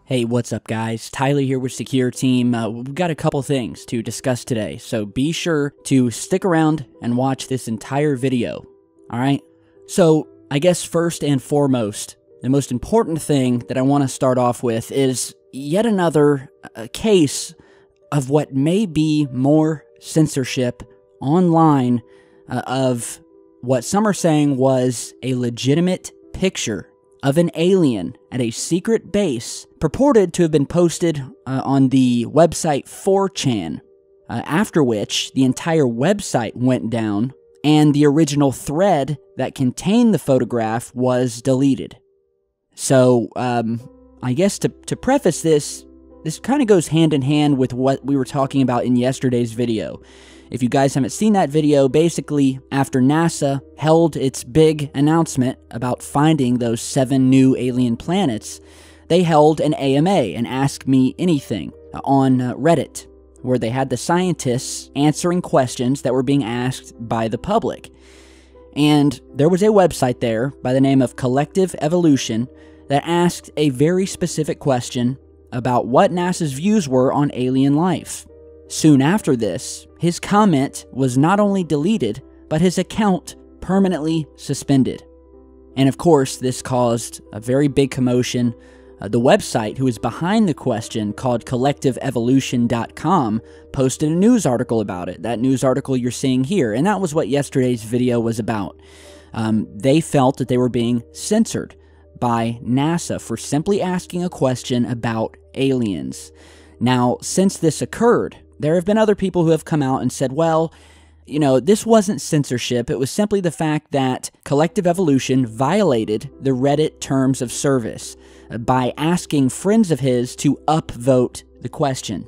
Hey, what's up guys? Tyler here with Secure Team. We've got a couple things to discuss today, so be sure to stick around and watch this entire video, alright? So, I guess first and foremost, the most important thing that I want to start off with is yet another case of what may be more censorship online of what some are saying was a legitimate picture of an alien at a secret base purported to have been posted on the website 4chan, after which the entire website went down and the original thread that contained the photograph was deleted. So, I guess to preface this kind of goes hand in hand with what we were talking about in yesterday's video. If you guys haven't seen that video, basically, after NASA held its big announcement about finding those 7 new alien planets, they held an AMA, an Ask Me Anything, on Reddit, where they had the scientists answering questions that were being asked by the public. And there was a website there by the name of Collective Evolution that asked a very specific question about what NASA's views were on alien life. Soon after this, his comment was not only deleted, but his account permanently suspended. And of course, this caused a very big commotion. The website who is behind the question, called CollectiveEvolution.com, posted a news article about it. That news article you're seeing here, and that was what yesterday's video was about. They felt that they were being censored by NASA for simply asking a question about aliens. Now, since this occurred, there have been other people who have come out and said, well, you know, this wasn't censorship. It was simply the fact that Collective Evolution violated the Reddit terms of service by asking friends of his to upvote the question,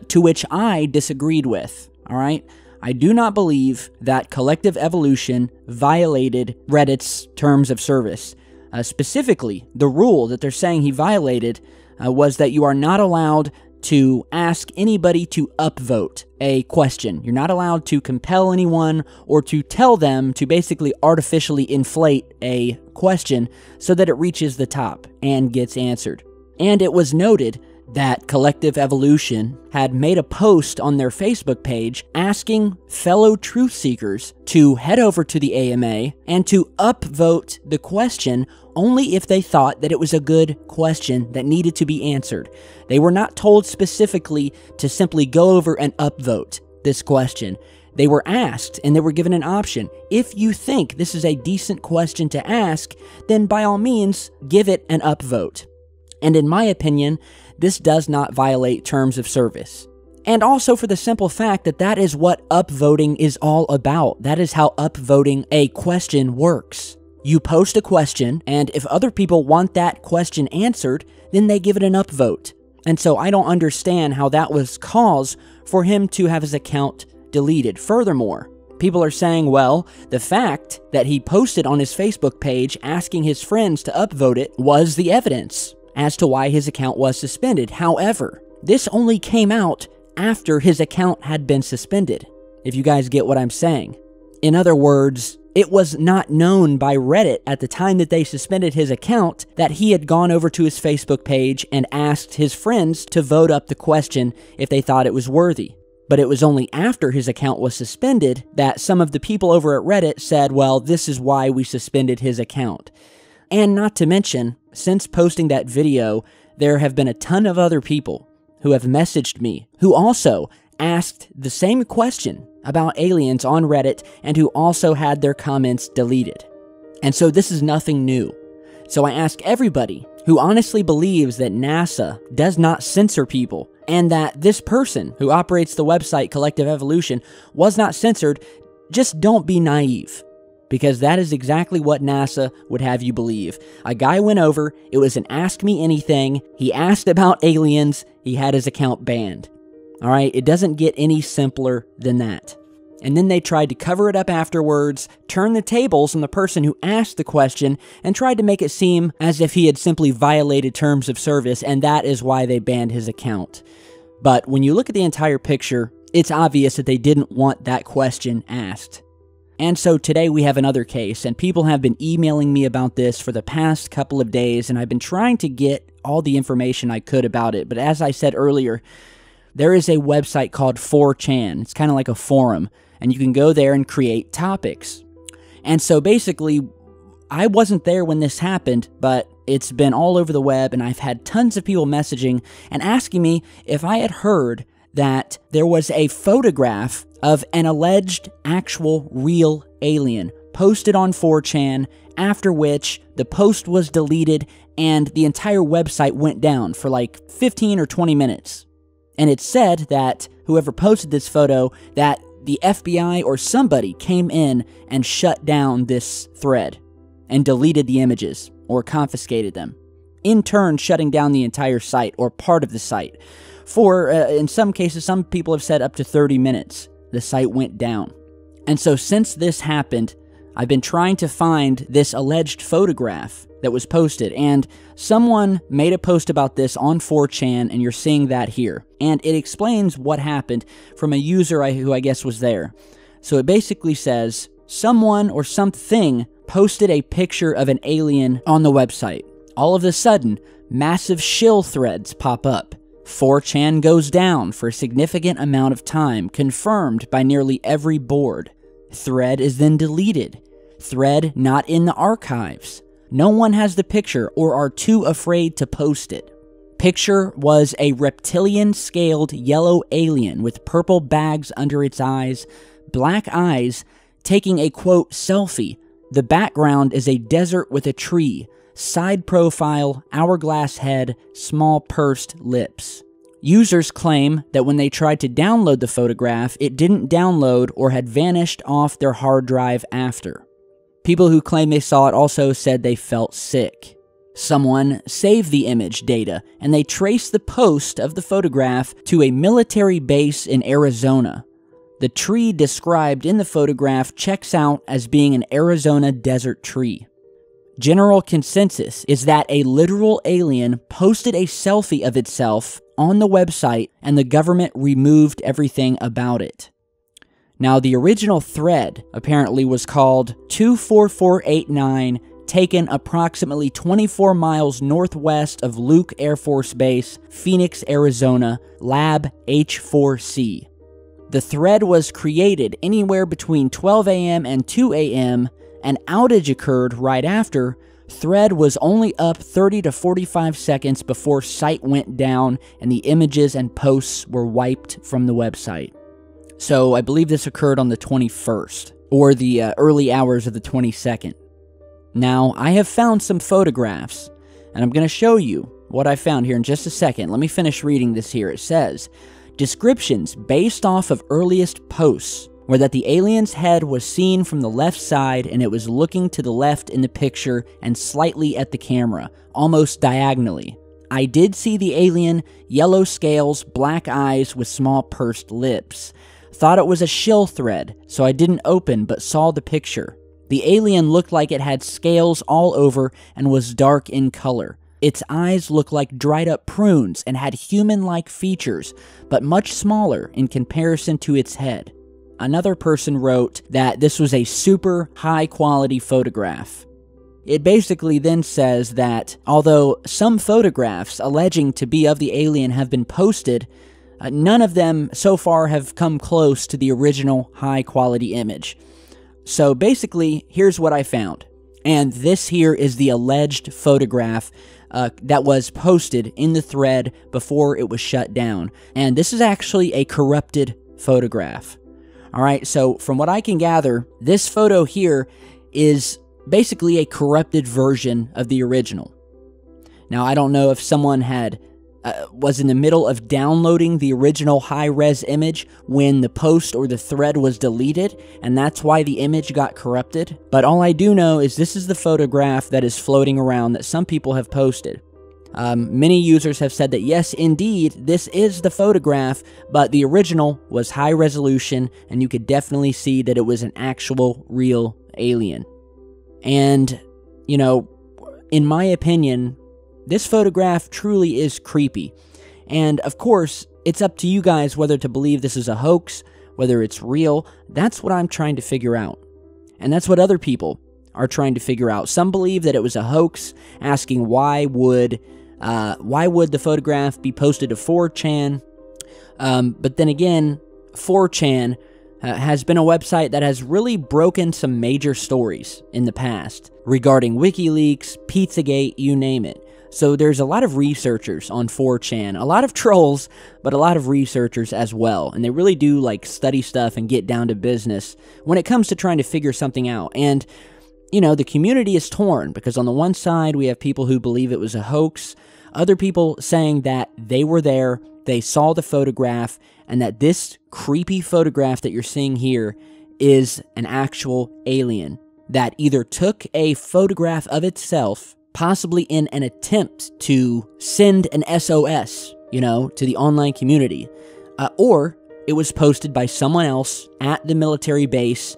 to which I disagreed with, all right? I do not believe that Collective Evolution violated Reddit's terms of service. Specifically, the rule that they're saying he violated was that you are not allowed to ask anybody to upvote a question. You're not allowed to compel anyone or to tell them to basically artificially inflate a question so that it reaches the top and gets answered. And it was noted that Collective Evolution had made a post on their Facebook page asking fellow truth seekers to head over to the AMA and to upvote the question only if they thought that it was a good question that needed to be answered. They were not told specifically to simply go over and upvote this question. They were asked, and they were given an option. If you think this is a decent question to ask, then by all means, give it an upvote. And in my opinion, this does not violate terms of service. And also for the simple fact that that is what upvoting is all about. That is how upvoting a question works. You post a question, and if other people want that question answered, then they give it an upvote. And so I don't understand how that was cause for him to have his account deleted. Furthermore, people are saying, well, the fact that he posted on his Facebook page asking his friends to upvote it was the evidence as to why his account was suspended. However, this only came out after his account had been suspended, if you guys get what I'm saying. In other words, it was not known by Reddit at the time that they suspended his account that he had gone over to his Facebook page and asked his friends to vote up the question if they thought it was worthy. But it was only after his account was suspended that some of the people over at Reddit said, well, this is why we suspended his account. And not to mention, since posting that video, there have been a ton of other people who have messaged me who also asked the same question about aliens on Reddit and who also had their comments deleted. And so this is nothing new. So I ask everybody who honestly believes that NASA does not censor people and that this person who operates the website Collective Evolution was not censored, just don't be naive. because that is exactly what NASA would have you believe. A guy went over, it was an Ask Me Anything, he asked about aliens, he had his account banned. Alright, it doesn't get any simpler than that. And then they tried to cover it up afterwards, turn the tables on the person who asked the question, and tried to make it seem as if he had simply violated terms of service, and that is why they banned his account. But when you look at the entire picture, it's obvious that they didn't want that question asked. And so today we have another case, and people have been emailing me about this for the past couple of days, and I've been trying to get all the information I could about it. But as I said earlier, there is a website called 4chan. It's kind of like a forum, and you can go there and create topics. And so basically, I wasn't there when this happened, but it's been all over the web, and I've had tons of people messaging and asking me if I had heard that there was a photograph of an alleged actual real alien posted on 4chan, after which the post was deleted and the entire website went down for like 15 or 20 minutes. And it said that whoever posted this photo, that the FBI or somebody came in and shut down this thread and deleted the images or confiscated them, in turn shutting down the entire site or part of the site. For, in some cases, some people have said up to 30 minutes, the site went down. And so since this happened, I've been trying to find this alleged photograph that was posted, and someone made a post about this on 4chan, and you're seeing that here. And it explains what happened from a user who I guess was there. So it basically says, someone or something posted a picture of an alien on the website. All of a sudden, massive shill threads pop up. 4chan goes down for a significant amount of time, confirmed by nearly every board. Thread is then deleted. Thread not in the archives. No one has the picture or are too afraid to post it. Picture was a reptilian-scaled yellow alien with purple bags under its eyes, black eyes, taking a quote selfie. The background is a desert with a tree. Side profile, hourglass head, small pursed lips. Users claim that when they tried to download the photograph, it didn't download or had vanished off their hard drive after. People who claim they saw it also said they felt sick. Someone saved the image data, and they traced the post of the photograph to a military base in Arizona. The tree described in the photograph checks out as being an Arizona desert tree. General consensus is that a literal alien posted a selfie of itself on the website and the government removed everything about it. Now, the original thread apparently was called 24489, taken approximately 24 miles northwest of Luke Air Force Base, Phoenix, Arizona, Lab H4C. The thread was created anywhere between 12 a.m. and 2 a.m., An outage occurred right after. Thread was only up 30 to 45 seconds before site went down and the images and posts were wiped from the website. So I believe this occurred on the 21st, or the early hours of the 22nd. Now, I have found some photographs, and I'm going to show you what I found here in just a second. Let me finish reading this here. It says, descriptions based off of earliest posts were that the alien's head was seen from the left side and it was looking to the left in the picture and slightly at the camera, almost diagonally. I did see the alien, yellow scales, black eyes with small pursed lips. Thought it was a shill thread, so I didn't open but saw the picture. The alien looked like it had scales all over and was dark in color. Its eyes looked like dried up prunes and had human-like features, but much smaller in comparison to its head. Another person wrote that this was a super high-quality photograph. It basically then says that although some photographs alleging to be of the alien have been posted, none of them so far have come close to the original high-quality image. So basically, here's what I found. And this here is the alleged photograph that was posted in the thread before it was shut down. And this is actually a corrupted photograph. Alright, so from what I can gather, this photo here is basically a corrupted version of the original. Now, I don't know if someone had was in the middle of downloading the original high-res image when the post or the thread was deleted, and that's why the image got corrupted. But all I do know is this is the photograph that is floating around that some people have posted. Many users have said that yes, indeed, this is the photograph, but the original was high resolution, and you could definitely see that it was an actual, real alien. And, you know, in my opinion, this photograph truly is creepy. And, of course, it's up to you guys whether to believe this is a hoax, whether it's real. That's what I'm trying to figure out. And that's what other people are trying to figure out. Some believe that it was a hoax, asking why would the photograph be posted to 4chan? But then again, 4chan has been a website that has really broken some major stories in the past regarding WikiLeaks, Pizzagate, you name it. So there's a lot of researchers on 4chan, a lot of trolls, but a lot of researchers as well. And they really do like study stuff and get down to business when it comes to trying to figure something out. And, you know, the community is torn because on the one side, we have people who believe it was a hoax, other people saying that they were there, they saw the photograph, and that this creepy photograph that you're seeing here is an actual alien that either took a photograph of itself, possibly in an attempt to send an SOS, you know, to the online community, or it was posted by someone else at the military base,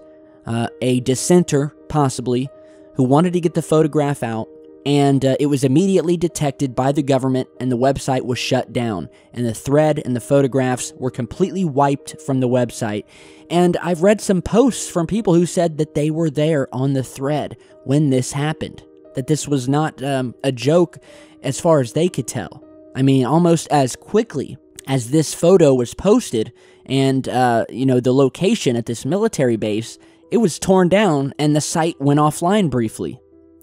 a dissenter, possibly, who wanted to get the photograph out, and it was immediately detected by the government, and the website was shut down, and the thread and the photographs were completely wiped from the website. And I've read some posts from people who said that they were there on the thread when this happened, that this was not a joke as far as they could tell. I mean, almost as quickly as this photo was posted and, you know, the location at this military base, it was torn down and the site went offline briefly.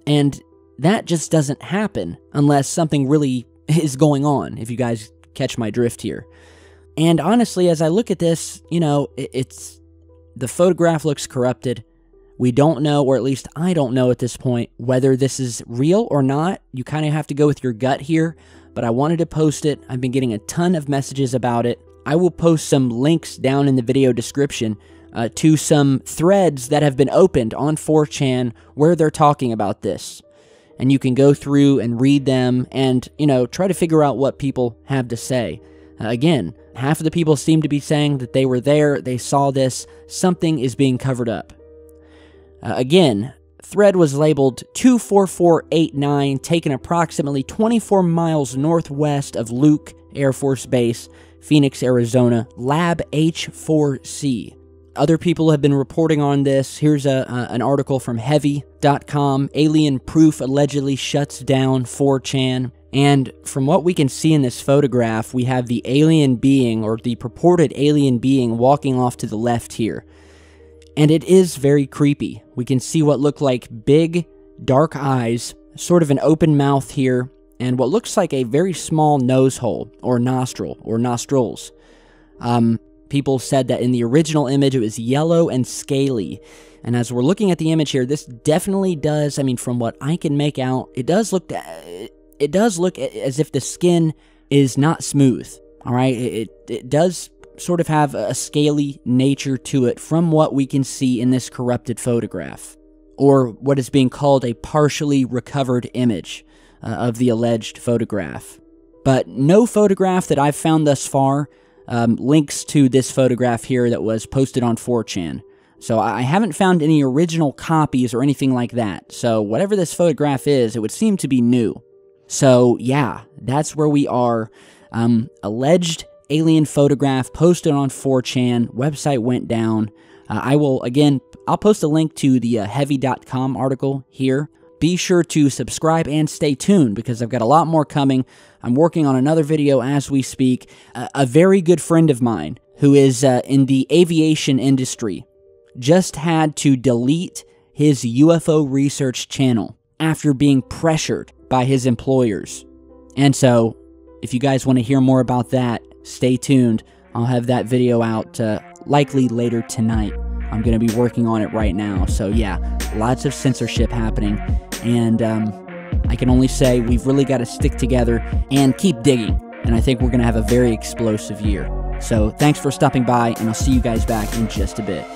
And that just doesn't happen unless something really is going on, if you guys catch my drift here. And honestly, as I look at this, you know, the photograph looks corrupted. We don't know, or at least I don't know at this point, whether this is real or not. You kind of have to go with your gut here, but I wanted to post it. I've been getting a ton of messages about it. I will post some links down in the video description to some threads that have been opened on 4chan where they're talking about this. And you can go through and read them and, you know, try to figure out what people have to say. Again, half of the people seem to be saying that they were there, they saw this, something is being covered up. Again, thread was labeled 24489, taken approximately 24 miles northwest of Luke Air Force Base, Phoenix, Arizona, Lab H4C. Other people have been reporting on this. Here's an article from heavy.com. Alien proof allegedly shuts down 4chan. And from what we can see in this photograph, we have the alien being, or the purported alien being, walking off to the left here. And it is very creepy. We can see what look like big, dark eyes, sort of an open mouth here, and what looks like a very small nose hole, or nostril, or nostrils. People said that in the original image it was yellow and scaly. And as we're looking at the image here, this definitely does, I mean, from what I can make out, it does look as if the skin is not smooth. All right, it does sort of have a scaly nature to it from what we can see in this corrupted photograph, or what is being called a partially recovered image of the alleged photograph. But no photograph that I've found thus far links to this photograph here that was posted on 4chan. So I haven't found any original copies or anything like that. So whatever this photograph is, it would seem to be new. So yeah, that's where we are. Alleged alien photograph posted on 4chan, website went down. I'll post a link to the heavy.com article here. Be sure to subscribe and stay tuned because I've got a lot more coming. I'm working on another video as we speak. A very good friend of mine who is in the aviation industry just had to delete his UFO research channel after being pressured by his employers. And so, if you guys want to hear more about that, stay tuned. I'll have that video out likely later tonight. I'm going to be working on it right now. So yeah, lots of censorship happening. And I can only say we've really got to stick together and keep digging. and I think we're going to have a very explosive year. So thanks for stopping by, and I'll see you guys back in just a bit.